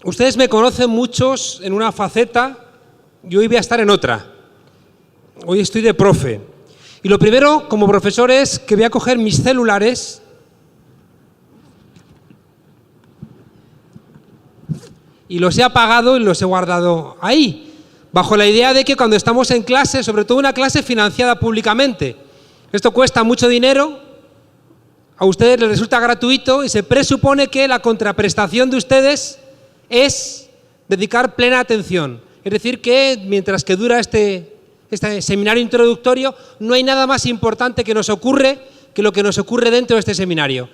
Ustedes me conocen muchos en una faceta y hoy voy a estar en otra. Hoy estoy de profe. Y lo primero, como profesor, es que voy a coger mis celulares y los he apagado y los he guardado ahí, bajo la idea de que cuando estamos en clase, sobre todo una clase financiada públicamente, esto cuesta mucho dinero, a ustedes les resulta gratuito y se presupone que la contraprestación de ustedes es dedicar plena atención. Es decir, que mientras que dura este seminario introductorio, no hay nada más importante que nos ocurre que lo que nos ocurre dentro de este seminario.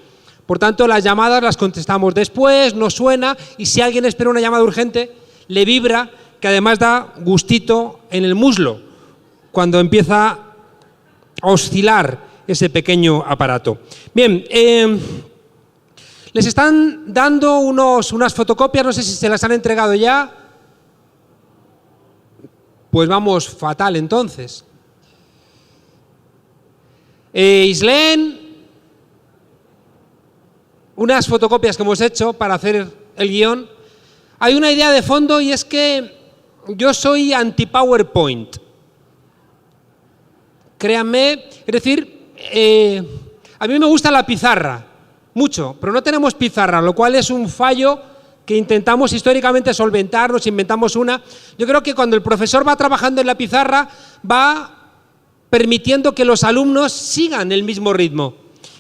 Por tanto, las llamadas las contestamos después, no suena, y si alguien espera una llamada urgente, le vibra, que además da gustito en el muslo, cuando empieza a oscilar ese pequeño aparato. Bien, les están dando unas fotocopias, no sé si se las han entregado ya. Pues vamos fatal entonces. Islén, unas fotocopias que hemos hecho para hacer el guión. Hay una idea de fondo y es que yo soy anti-PowerPoint. Créanme, es decir, a mí me gusta la pizarra, mucho, pero no tenemos pizarra, lo cual es un fallo que intentamos históricamente solventar, nos inventamos una. Yo creo que cuando el profesor va trabajando en la pizarra, va permitiendo que los alumnos sigan el mismo ritmo.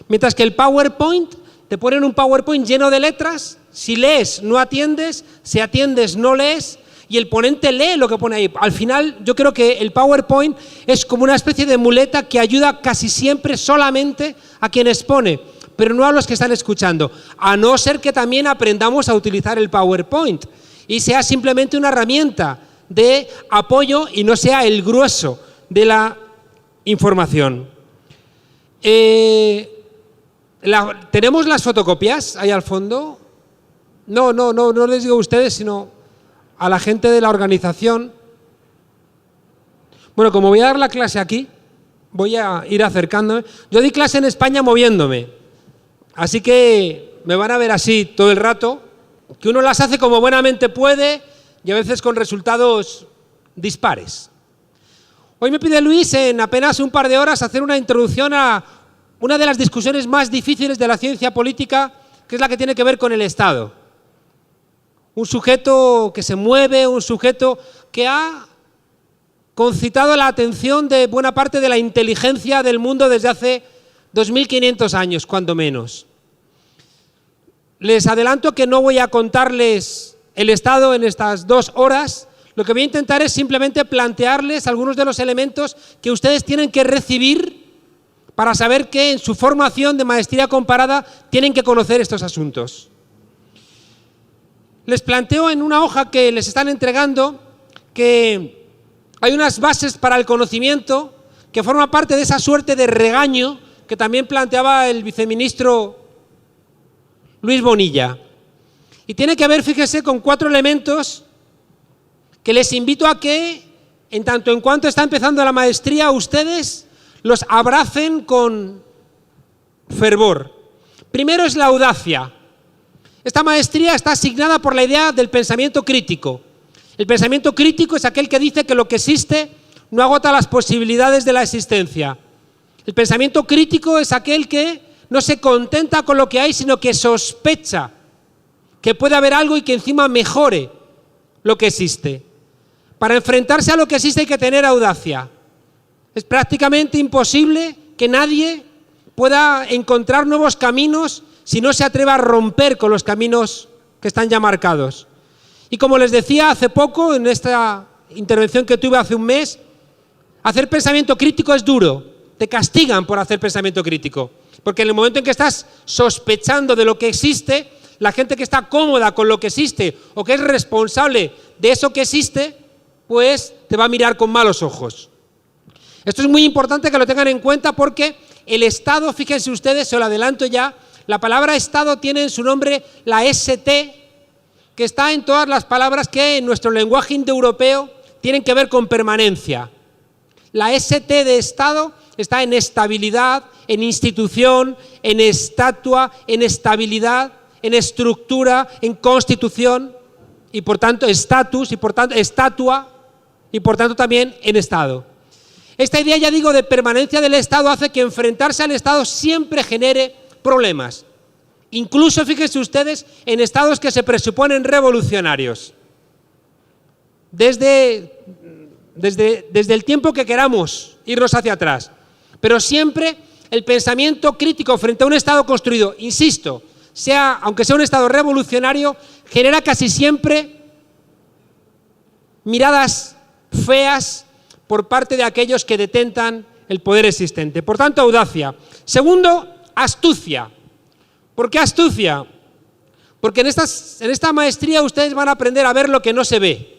Mientras que el PowerPoint, te ponen un PowerPoint lleno de letras, si lees no atiendes, si atiendes no lees, y el ponente lee lo que pone ahí. Al final, yo creo que el PowerPoint es como una especie de muleta que ayuda casi siempre solamente a quien expone, pero no a los que están escuchando, a no ser que también aprendamos a utilizar el PowerPoint y sea simplemente una herramienta de apoyo y no sea el grueso de la información. ¿Tenemos las fotocopias ahí al fondo? No les digo a ustedes, sino a la gente de la organización. Bueno, como voy a dar la clase aquí, voy a ir acercándome. Yo di clase en España moviéndome. Así que me van a ver así todo el rato, que uno las hace como buenamente puede y a veces con resultados dispares. Hoy me pide Luis en apenas un par de horas hacer una introducción a una de las discusiones más difíciles de la ciencia política, que es la que tiene que ver con el Estado. Un sujeto que se mueve, un sujeto que ha concitado la atención de buena parte de la inteligencia del mundo desde hace 2500 años, cuando menos. Les adelanto que no voy a contarles el Estado en estas 2 horas. Lo que voy a intentar es simplemente plantearles algunos de los elementos que ustedes tienen que recibir para saber que en su formación de maestría comparada tienen que conocer estos asuntos. Les planteo en una hoja que les están entregando que hay unas bases para el conocimiento que forman parte de esa suerte de regaño que también planteaba el viceministro Luis Bonilla. Y tiene que ver, fíjese, con 4 elementos que les invito a que, en tanto en cuanto está empezando la maestría, ustedes los abracen con fervor. Primero es la audacia. Esta maestría está asignada por la idea del pensamiento crítico. El pensamiento crítico es aquel que dice que lo que existe no agota las posibilidades de la existencia. El pensamiento crítico es aquel que no se contenta con lo que hay, sino que sospecha que puede haber algo y que encima mejore lo que existe. Para enfrentarse a lo que existe hay que tener audacia. Es prácticamente imposible que nadie pueda encontrar nuevos caminos si no se atreve a romper con los caminos que están ya marcados. Y como les decía hace poco, en esta intervención que tuve hace un mes, hacer pensamiento crítico es duro. Te castigan por hacer pensamiento crítico, porque en el momento en que estás sospechando de lo que existe, la gente que está cómoda con lo que existe o que es responsable de eso que existe, pues te va a mirar con malos ojos. Esto es muy importante que lo tengan en cuenta porque el Estado, fíjense ustedes, se lo adelanto ya, la palabra Estado tiene en su nombre la ST, que está en todas las palabras que en nuestro lenguaje indoeuropeo tienen que ver con permanencia. La ST de Estado está en estabilidad, en institución, en estatua, en estabilidad, en estructura, en constitución. y por tanto estatus, y por tanto estatua, y por tanto también en Estado. Esta idea, ya digo, de permanencia del Estado hace que enfrentarse al Estado siempre genere problemas. Incluso, fíjense ustedes, en estados que se presuponen revolucionarios. Desde el tiempo que queramos irnos hacia atrás. Pero siempre el pensamiento crítico frente a un Estado construido, insisto, aunque sea un Estado revolucionario, genera casi siempre miradas feas por parte de aquellos que detentan el poder existente. Por tanto, audacia. Segundo, astucia. ¿Por qué astucia? Porque en esta maestría ustedes van a aprender a ver lo que no se ve.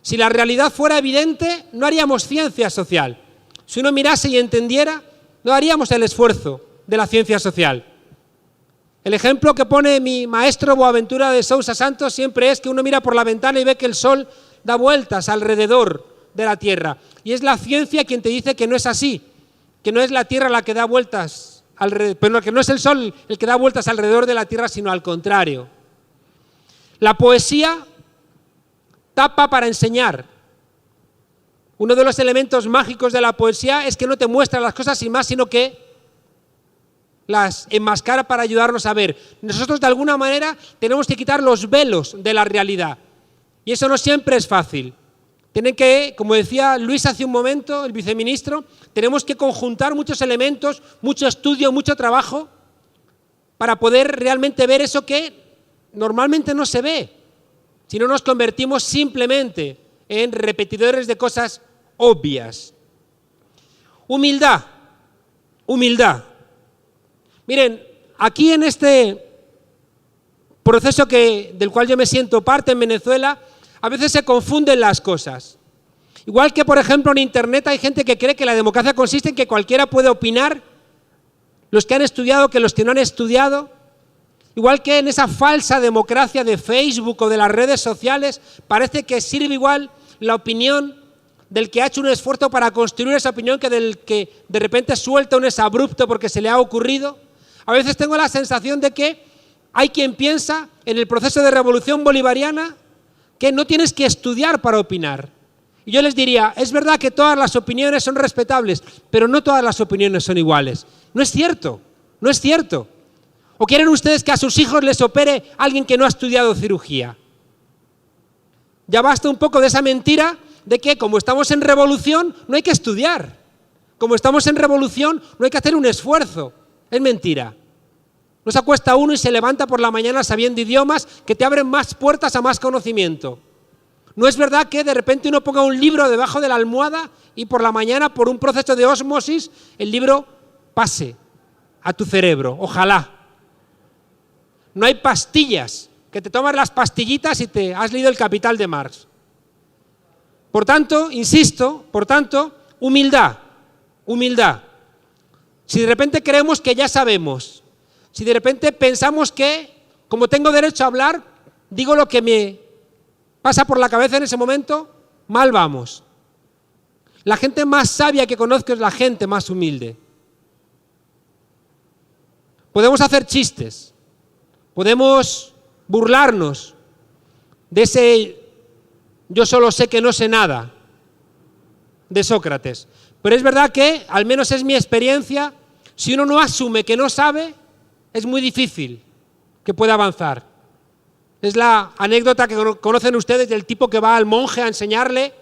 Si la realidad fuera evidente, no haríamos ciencia social. Si uno mirase y entendiera, no haríamos el esfuerzo de la ciencia social. El ejemplo que pone mi maestro Boaventura de Sousa Santos siempre es que uno mira por la ventana y ve que el sol da vueltas alrededor de la Tierra. Y es la ciencia quien te dice que no es así, que no es la Tierra la que da vueltas pero que no es el sol el que da vueltas alrededor de la Tierra, sino al contrario. La poesía tapa para enseñar. Uno de los elementos mágicos de la poesía es que no te muestra las cosas sin más, sino que las enmascara para ayudarnos a ver. Nosotros, de alguna manera, tenemos que quitar los velos de la realidad. Y eso no siempre es fácil. Tienen que, como decía Luis hace un momento, el viceministro, tenemos que conjuntar muchos elementos, mucho estudio, mucho trabajo, para poder realmente ver eso que normalmente no se ve. Si no nos convertimos simplemente en repetidores de cosas obvias. Humildad. Humildad. Miren, aquí en este proceso del cual yo me siento parte en Venezuela, a veces se confunden las cosas. Igual que, por ejemplo, en Internet hay gente que cree que la democracia consiste en que cualquiera puede opinar, los que han estudiado que los que no han estudiado. Igual que en esa falsa democracia de Facebook o de las redes sociales, parece que sirve igual la opinión del que ha hecho un esfuerzo para construir esa opinión que del que de repente suelta un exabrupto porque se le ha ocurrido. A veces tengo la sensación de que hay quien piensa en el proceso de revolución bolivariana que no tienes que estudiar para opinar. Y yo les diría, es verdad que todas las opiniones son respetables, pero no todas las opiniones son iguales. No es cierto, no es cierto. ¿O quieren ustedes que a sus hijos les opere alguien que no ha estudiado cirugía? Ya basta un poco de esa mentira de que como estamos en revolución no hay que estudiar. Como estamos en revolución no hay que hacer un esfuerzo. Es mentira. No se acuesta uno y se levanta por la mañana sabiendo idiomas que te abren más puertas a más conocimiento. No es verdad que de repente uno ponga un libro debajo de la almohada y por la mañana, por un proceso de ósmosis, el libro pase a tu cerebro. Ojalá. No hay pastillas, que te tomas las pastillitas y te has leído El Capital de Marx. Por tanto, insisto, humildad, humildad. Si de repente creemos que ya sabemos, si de repente pensamos que, como tengo derecho a hablar, digo lo que me pasa por la cabeza en ese momento, mal vamos. La gente más sabia que conozco es la gente más humilde. Podemos hacer chistes, podemos burlarnos de ese yo solo sé que no sé nada de Sócrates. Pero es verdad que, al menos es mi experiencia, si uno no asume que no sabe, es muy difícil que pueda avanzar. Es la anécdota que conocen ustedes del tipo que va al monje a enseñarle,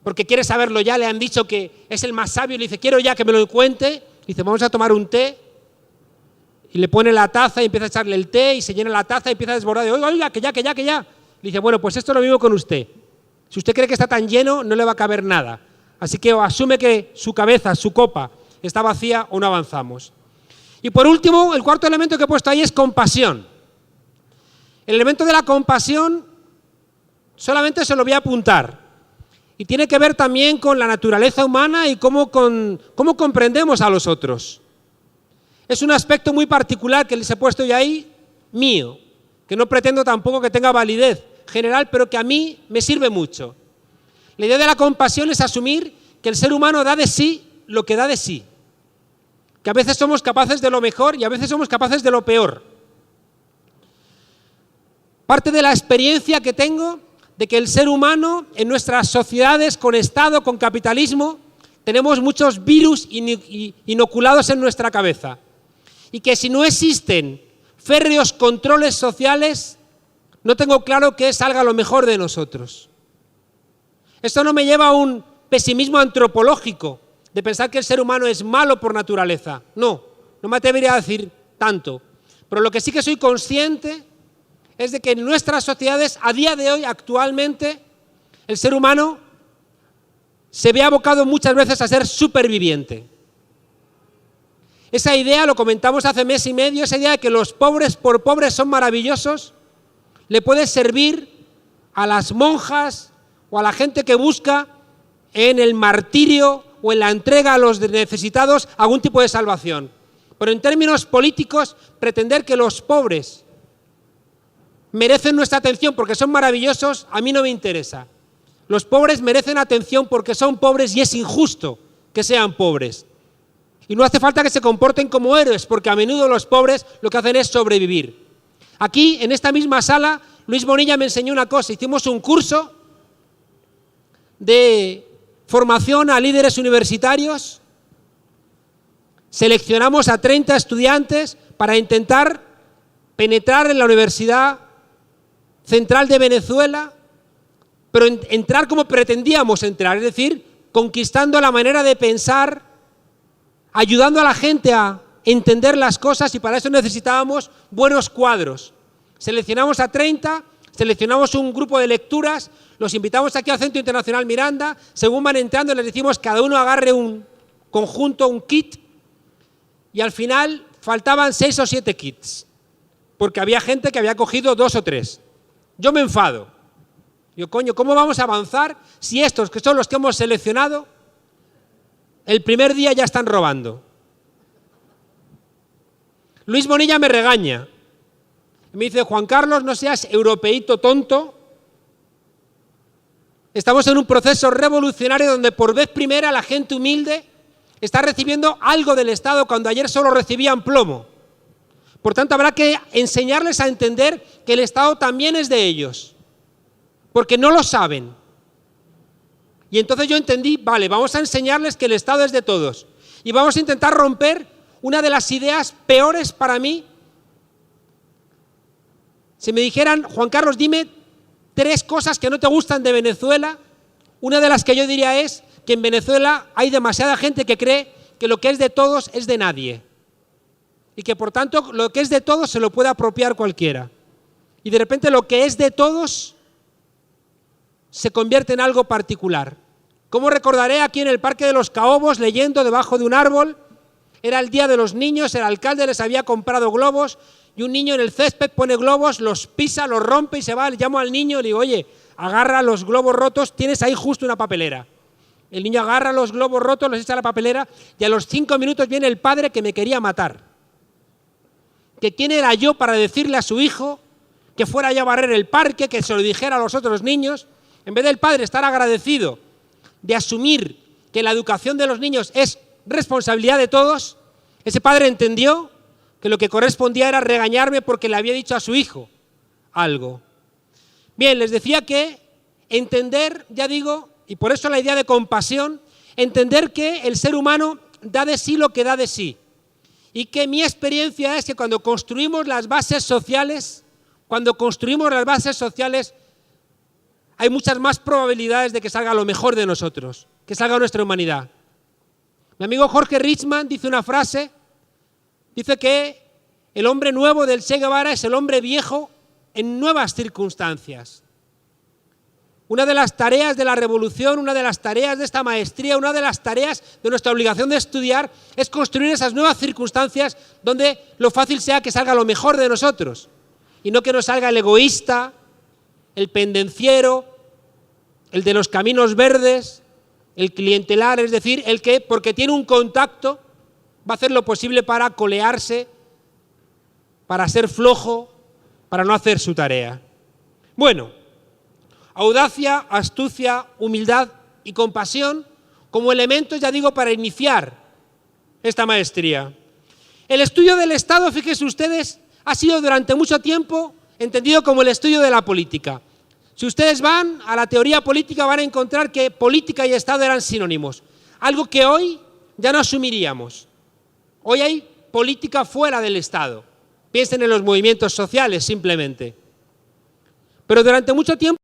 porque quiere saberlo ya, le han dicho que es el más sabio, y le dice, quiero ya que me lo cuente. Dice, vamos a tomar un té, y le pone la taza y empieza a echarle el té, y se llena la taza y empieza a desbordar, y oiga, que ya. Le dice, bueno, pues esto es lo mismo con usted. Si usted cree que está tan lleno, no le va a caber nada. Así que o asume que su cabeza, su copa, está vacía o no avanzamos. Y por último, el cuarto elemento que he puesto ahí es compasión. El elemento de la compasión solamente se lo voy a apuntar. Y tiene que ver también con la naturaleza humana y cómo comprendemos a los otros. Es un aspecto muy particular que les he puesto yo ahí, mío, que no pretendo tampoco que tenga validez general, pero que a mí me sirve mucho. La idea de la compasión es asumir que el ser humano da de sí lo que da de sí. Que a veces somos capaces de lo mejor y a veces somos capaces de lo peor. parte de la experiencia que tengo de que el ser humano en nuestras sociedades con Estado, con capitalismo, tenemos muchos virus inoculados en nuestra cabeza. Y que si no existen férreos controles sociales, no tengo claro que salga lo mejor de nosotros. Esto no me lleva a un pesimismo antropológico, de pensar que el ser humano es malo por naturaleza. No me atrevería a decir tanto. Pero lo que sí que soy consciente es de que en nuestras sociedades, a día de hoy, actualmente, el ser humano se ve abocado muchas veces a ser superviviente. Esa idea, lo comentamos hace mes y medio, esa idea de que los pobres por pobres son maravillosos, le puede servir a las monjas o a la gente que busca en el martirio o en la entrega a los necesitados algún tipo de salvación. Pero en términos políticos, pretender que los pobres merecen nuestra atención porque son maravillosos, a mí no me interesa. Los pobres merecen atención porque son pobres y es injusto que sean pobres. Y no hace falta que se comporten como héroes, porque a menudo los pobres lo que hacen es sobrevivir. Aquí, en esta misma sala, Luis Bonilla me enseñó una cosa. Hicimos un curso de formación a líderes universitarios. Seleccionamos a 30 estudiantes para intentar penetrar en la Universidad Central de Venezuela, pero entrar como pretendíamos entrar, es decir, conquistando la manera de pensar, ayudando a la gente a entender las cosas, y para eso necesitábamos buenos cuadros. Seleccionamos a 30, seleccionamos un grupo de lecturas, los invitamos aquí al Centro Internacional Miranda, según van entrando les decimos cada uno agarre un conjunto, un kit, y al final faltaban 6 o 7 kits, porque había gente que había cogido 2 o 3. Yo me enfado. Digo, coño, ¿cómo vamos a avanzar si estos, que son los que hemos seleccionado, el primer día ya están robando? Luis Bonilla me regaña. Me dice, Juan Carlos, no seas europeíto tonto. Estamos en un proceso revolucionario donde por vez primera la gente humilde está recibiendo algo del Estado cuando ayer solo recibían plomo. Por tanto, habrá que enseñarles a entender que el Estado también es de ellos, porque no lo saben. Y entonces yo entendí, vale, vamos a enseñarles que el Estado es de todos y vamos a intentar romper una de las ideas peores para mí. Si me dijeran, Juan Carlos, dime 3 cosas que no te gustan de Venezuela, una de las que yo diría es que en Venezuela hay demasiada gente que cree que lo que es de todos es de nadie y que por tanto lo que es de todos se lo puede apropiar cualquiera. Y de repente lo que es de todos se convierte en algo particular. Como recordaré aquí en el Parque de los Caobos, leyendo debajo de un árbol, era el Día de los Niños, el alcalde les había comprado globos y un niño en el césped pone globos, los pisa, los rompe y se va. Le llamo al niño y le digo, oye, agarra los globos rotos, tienes ahí justo una papelera. El niño agarra los globos rotos, los echa a la papelera y a los 5 minutos viene el padre que me quería matar. Que quién era yo para decirle a su hijo que fuera ya a barrer el parque, que se lo dijera a los otros niños. En vez del padre estar agradecido de asumir que la educación de los niños es responsabilidad de todos, ese padre entendió que lo que correspondía era regañarme porque le había dicho a su hijo algo. Bien, les decía que entender, ya digo, y por eso la idea de compasión, entender que el ser humano da de sí lo que da de sí. Y que mi experiencia es que cuando construimos las bases sociales, hay muchas más probabilidades de que salga lo mejor de nosotros, que salga nuestra humanidad. Mi amigo Jorge Richman dice una frase, dice que el hombre nuevo del Che Guevara es el hombre viejo en nuevas circunstancias. Una de las tareas de la revolución, una de las tareas de esta maestría, una de las tareas de nuestra obligación de estudiar es construir esas nuevas circunstancias donde lo fácil sea que salga lo mejor de nosotros y no que nos salga el egoísta, el pendenciero, el de los caminos verdes, el clientelar, es decir, el que, porque tiene un contacto, va a hacer lo posible para colearse, para ser flojo, para no hacer su tarea. Bueno, audacia, astucia, humildad y compasión como elementos, ya digo, para iniciar esta maestría. El estudio del Estado, fíjense ustedes, ha sido durante mucho tiempo entendido como el estudio de la política. Si ustedes van a la teoría política van a encontrar que política y Estado eran sinónimos, algo que hoy ya no asumiríamos. Hoy hay política fuera del Estado. Piensen en los movimientos sociales simplemente. Pero durante mucho tiempo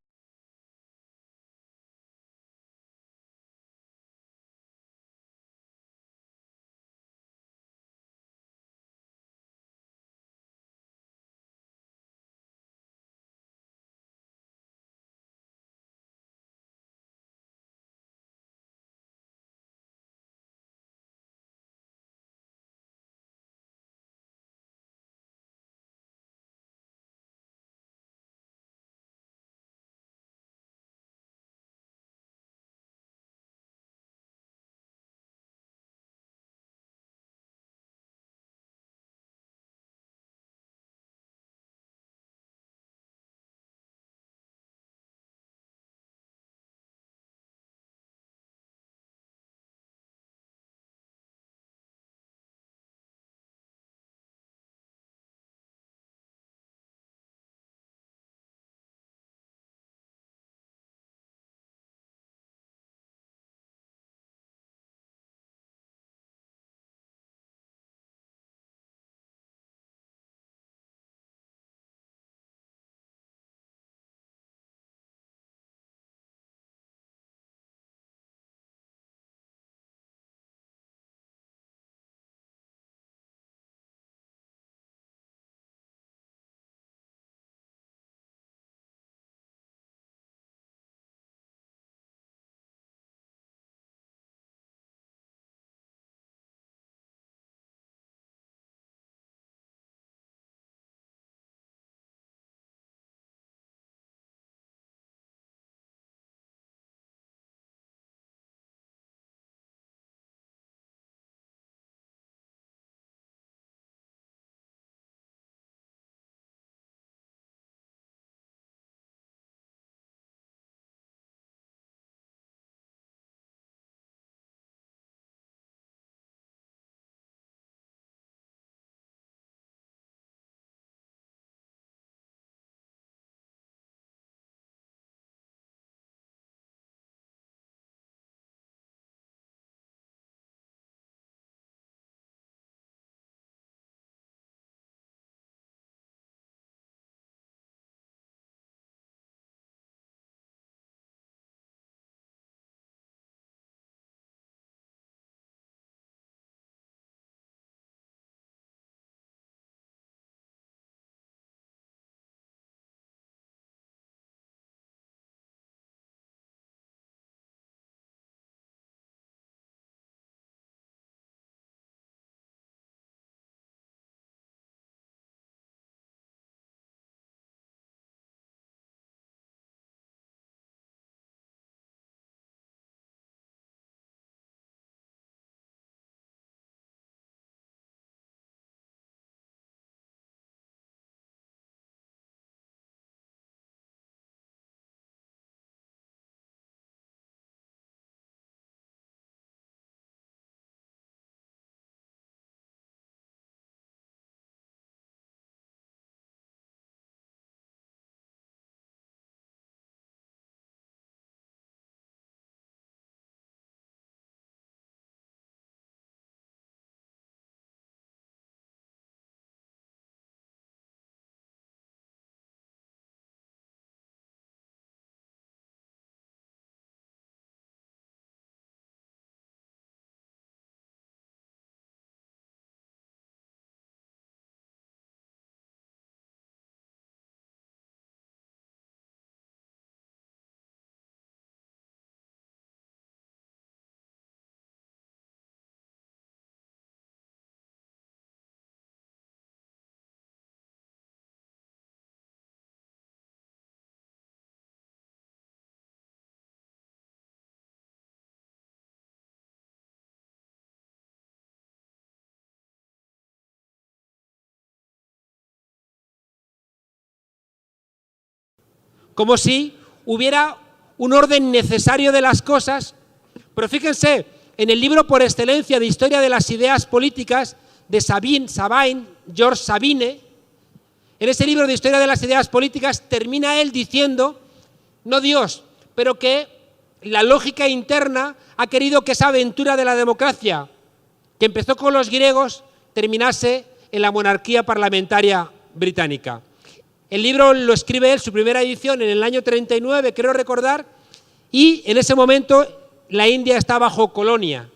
como si hubiera un orden necesario de las cosas. Pero fíjense, en el libro por excelencia de Historia de las Ideas Políticas de George Sabine, en ese libro de Historia de las Ideas Políticas, termina él diciendo, no Dios, pero que la lógica interna ha querido que esa aventura de la democracia, que empezó con los griegos, terminase en la monarquía parlamentaria británica. El libro lo escribe él, su primera edición, en el año 39, creo recordar, y en ese momento la India está bajo colonia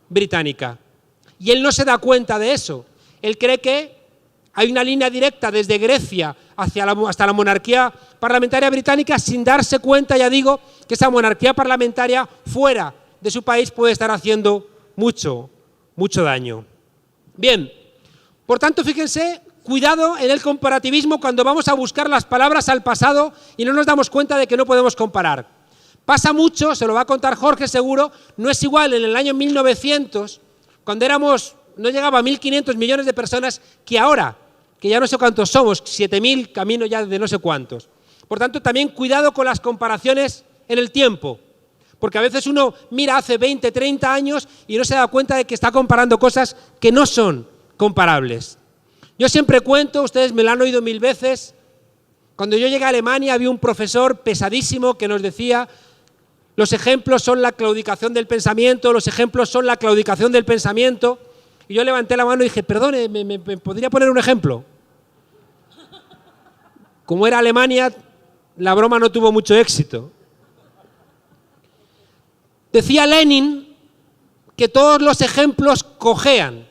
británica. Y él no se da cuenta de eso. Él cree que hay una línea directa desde Grecia hasta la monarquía parlamentaria británica, sin darse cuenta, ya digo, que esa monarquía parlamentaria fuera de su país puede estar haciendo mucho daño. Bien, por tanto, fíjense, cuidado en el comparativismo cuando vamos a buscar las palabras al pasado y no nos damos cuenta de que no podemos comparar. Pasa mucho, se lo va a contar Jorge seguro, no es igual en el año 1900, cuando no llegaba a 1.500 millones de personas, que ahora, que ya no sé cuántos somos, 7.000, camino ya de no sé cuántos. Por tanto, también cuidado con las comparaciones en el tiempo, porque a veces uno mira hace 20, 30 años y no se da cuenta de que está comparando cosas que no son comparables. Yo siempre cuento, ustedes me lo han oído 1000 veces, cuando yo llegué a Alemania había un profesor pesadísimo que nos decía: los ejemplos son la claudicación del pensamiento, los ejemplos son la claudicación del pensamiento. Y yo levanté la mano y dije, perdone, ¿me podría poner un ejemplo? Como era Alemania, la broma no tuvo mucho éxito. Decía Lenin que todos los ejemplos cojean.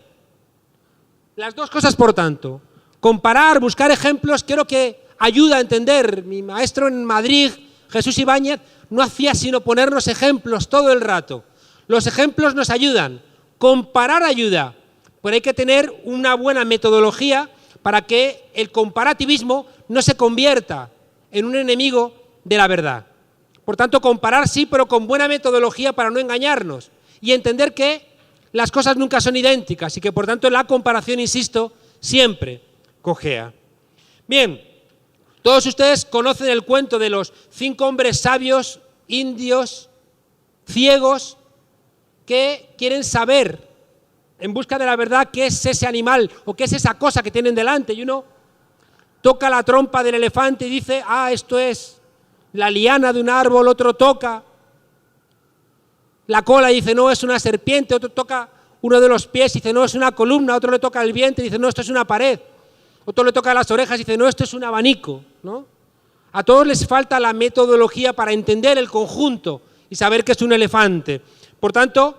Las dos cosas, por tanto. Comparar, buscar ejemplos, creo que ayuda a entender. Mi maestro en Madrid, Jesús Ibáñez, no hacía sino ponernos ejemplos todo el rato. Los ejemplos nos ayudan. Comparar ayuda. Pero hay que tener una buena metodología para que el comparativismo no se convierta en un enemigo de la verdad. Por tanto, comparar sí, pero con buena metodología para no engañarnos y entender que las cosas nunca son idénticas y que, por tanto, la comparación, insisto, siempre cojea. Bien, todos ustedes conocen el cuento de los 5 hombres sabios, indios, ciegos, que quieren saber, en busca de la verdad, qué es ese animal o qué es esa cosa que tienen delante. Y uno toca la trompa del elefante y dice, esto es la liana de un árbol, otro toca la cola y dice, no, es una serpiente, otro toca uno de los pies y dice, no, es una columna, otro le toca el vientre y dice, no, esto es una pared, otro le toca las orejas y dice, no, esto es un abanico, ¿no? A todos les falta la metodología para entender el conjunto y saber que es un elefante. Por tanto,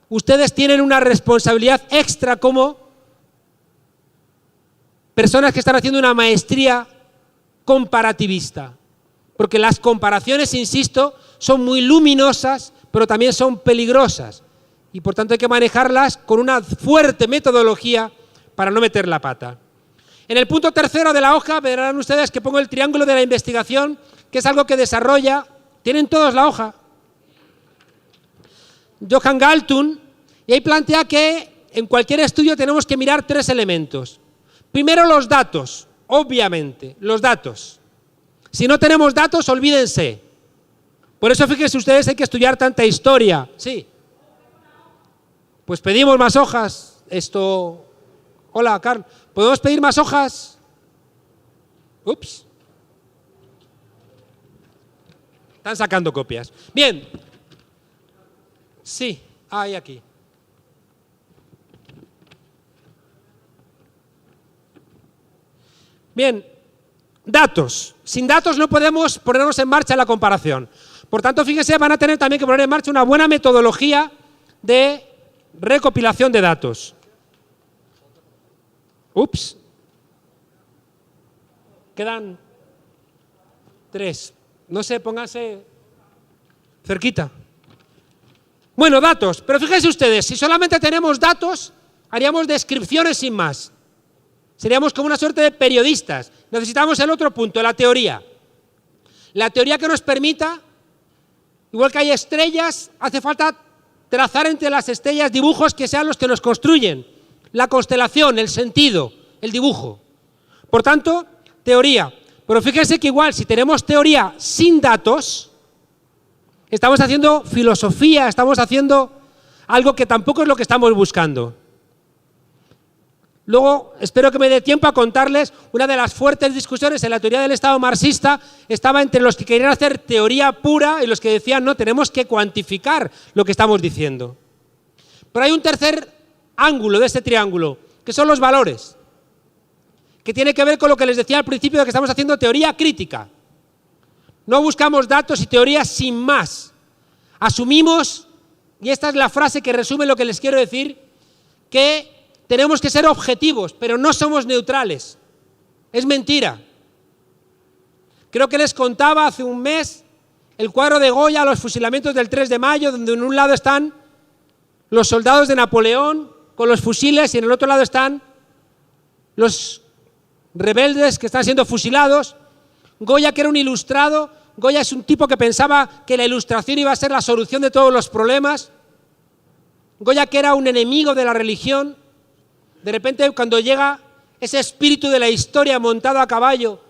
ustedes tienen una responsabilidad extra como personas que están haciendo una maestría comparativista, porque las comparaciones, insisto, son muy luminosas, pero también son peligrosas, y por tanto hay que manejarlas con una fuerte metodología para no meter la pata. En el punto 3 de la hoja verán ustedes que pongo el triángulo de la investigación, que es algo que desarrolla, ¿tienen todos la hoja? Johan Galtung, y ahí plantea que en cualquier estudio tenemos que mirar 3 elementos. Primero, los datos, obviamente, los datos. Si no tenemos datos, olvídense. Por eso, fíjense ustedes, hay que estudiar tanta historia. Sí. Pues pedimos más hojas. Hola, Carl. ¿Podemos pedir más hojas? Ups. Están sacando copias. Bien. Sí, hay aquí. Bien, datos. Sin datos no podemos ponernos en marcha la comparación. Por tanto, fíjense, van a tener también que poner en marcha una buena metodología de recopilación de datos. Ups. Quedan 3. No sé, pónganse cerquita. Bueno, datos. Pero fíjense ustedes, si solamente tenemos datos, haríamos descripciones sin más. Seríamos como una suerte de periodistas. Necesitamos el otro punto, la teoría. La teoría que nos permita, igual que hay estrellas, hace falta trazar entre las estrellas dibujos que sean los que nos construyen. La constelación, el sentido, el dibujo. Por tanto, teoría. Pero fíjense que igual, si tenemos teoría sin datos, estamos haciendo filosofía, estamos haciendo algo que tampoco es lo que estamos buscando. Luego, espero que me dé tiempo a contarles una de las fuertes discusiones en la teoría del Estado marxista. Estaba entre los que querían hacer teoría pura y los que decían, no, tenemos que cuantificar lo que estamos diciendo. Pero hay un tercer ángulo de este triángulo, que son los valores, que tiene que ver con lo que les decía al principio de que estamos haciendo teoría crítica. No buscamos datos y teorías sin más. Asumimos, y esta es la frase que resume lo que les quiero decir, que tenemos que ser objetivos, pero no somos neutrales. Es mentira. Creo que les contaba hace un mes el cuadro de Goya, los fusilamientos del 3 de mayo, donde en un lado están los soldados de Napoleón con los fusiles y en el otro lado están los rebeldes que están siendo fusilados. Goya, que era un ilustrado, Goya es un tipo que pensaba que la ilustración iba a ser la solución de todos los problemas. Goya, que era un enemigo de la religión, de repente cuando llega ese espíritu de la historia montado a caballo,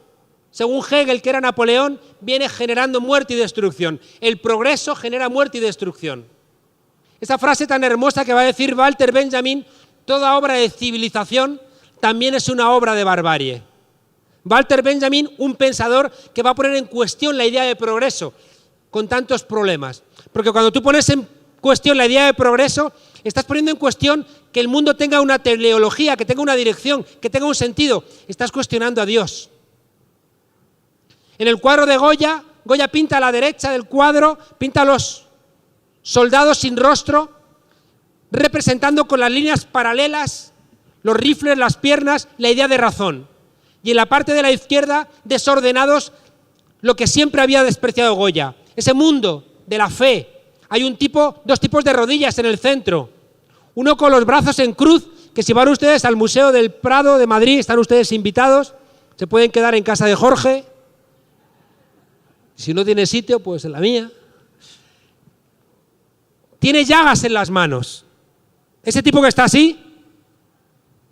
según Hegel, que era Napoleón, viene generando muerte y destrucción. El progreso genera muerte y destrucción. Esa frase tan hermosa que va a decir Walter Benjamin, toda obra de civilización también es una obra de barbarie. Walter Benjamin, un pensador que va a poner en cuestión la idea de progreso con tantos problemas. Porque cuando tú pones en cuestión la idea de progreso, estás poniendo en cuestión que el mundo tenga una teleología, que tenga una dirección, que tenga un sentido. Estás cuestionando a Dios. En el cuadro de Goya, Goya pinta a la derecha del cuadro, pinta a los soldados sin rostro, representando con las líneas paralelas, los rifles, las piernas, la idea de razón. Y en la parte de la izquierda, desordenados, lo que siempre había despreciado Goya. Ese mundo de la fe. Hay dos tipos de rodillas en el centro. Uno con los brazos en cruz, que si van ustedes al Museo del Prado de Madrid, están ustedes invitados, se pueden quedar en casa de Jorge. Si no tiene sitio, pues en la mía. Tiene llagas en las manos. Ese tipo que está así,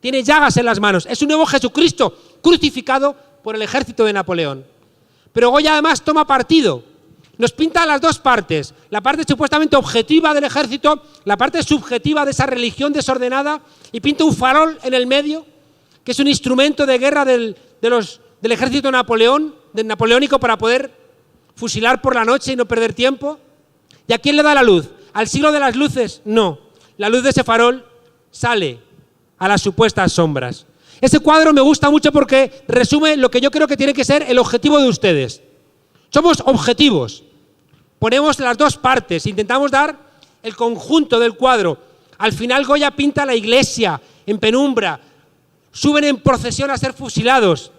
tiene llagas en las manos. Es un nuevo Jesucristo crucificado por el ejército de Napoleón. Pero Goya además toma partido. Nos pinta las dos partes, la parte supuestamente objetiva del ejército, la parte subjetiva de esa religión desordenada, y pinta un farol en el medio, que es un instrumento de guerra del ejército napoleónico para poder fusilar por la noche y no perder tiempo. ¿Y a quién le da la luz? ¿Al siglo de las luces? No. La luz de ese farol sale a las supuestas sombras. Ese cuadro me gusta mucho porque resume lo que yo creo que tiene que ser el objetivo de ustedes. Somos objetivos. Ponemos las dos partes, intentamos dar el conjunto del cuadro. Al final Goya pinta la iglesia en penumbra, suben en procesión a ser fusilados.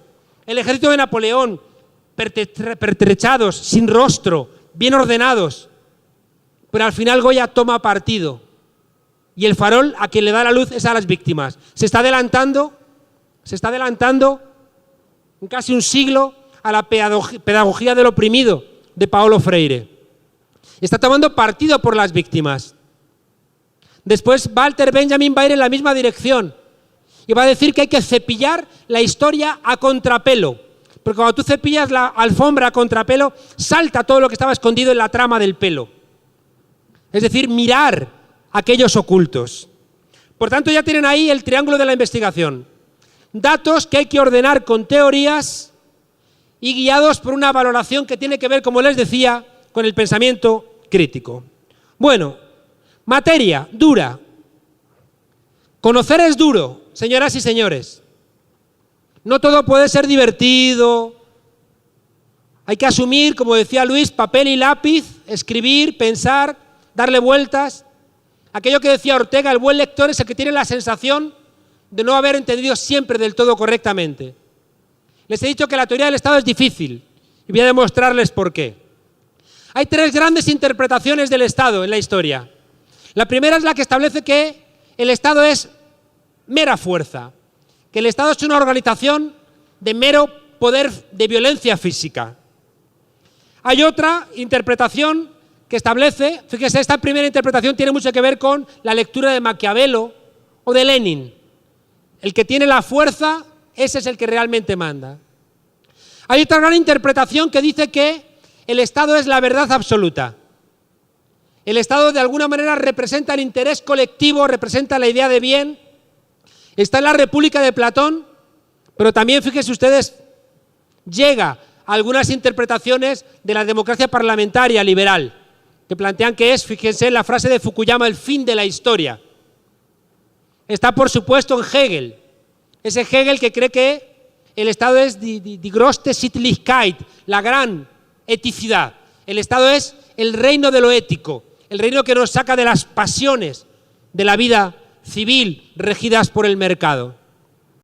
El ejército de Napoleón, pertrechados, sin rostro, bien ordenados. Pero al final Goya toma partido. Y el farol a quien le da la luz es a las víctimas. Se está adelantando en casi un siglo a la pedagogía del oprimido de Paulo Freire. Está tomando partido por las víctimas. Después Walter Benjamin va a ir en la misma dirección y va a decir que hay que cepillar la historia a contrapelo. Porque cuando tú cepillas la alfombra a contrapelo, salta todo lo que estaba escondido en la trama del pelo. Es decir, mirar aquellos ocultos. Por tanto, ya tienen ahí el triángulo de la investigación. Datos que hay que ordenar con teorías y guiados por una valoración que tiene que ver, como les decía, con el pensamiento crítico. Bueno, materia dura. Conocer es duro, señoras y señores. No todo puede ser divertido. Hay que asumir, como decía Luis, papel y lápiz, escribir, pensar, darle vueltas. Aquello que decía Ortega, el buen lector es el que tiene la sensación de no haber entendido siempre del todo correctamente. Les he dicho que la teoría del Estado es difícil y voy a demostrarles por qué. Hay tres grandes interpretaciones del Estado en la historia. La primera es la que establece que el Estado es mera fuerza, que el Estado es una organización de mero poder de violencia física. Hay otra interpretación que establece, fíjese, esta primera interpretación tiene mucho que ver con la lectura de Maquiavelo o de Lenin. El que tiene la fuerza, ese es el que realmente manda. Hay otra gran interpretación que dice que el Estado es la verdad absoluta. El Estado de alguna manera representa el interés colectivo, representa la idea de bien. Está en la República de Platón, pero también, fíjense ustedes, llega a algunas interpretaciones de la democracia parlamentaria liberal, que plantean que es, fíjense, la frase de Fukuyama, el fin de la historia. Está, por supuesto, en Hegel, ese Hegel que cree que el Estado es die große Sittlichkeit, la gran eticidad. El Estado es el reino de lo ético, el reino que nos saca de las pasiones de la vida civil regidas por el mercado.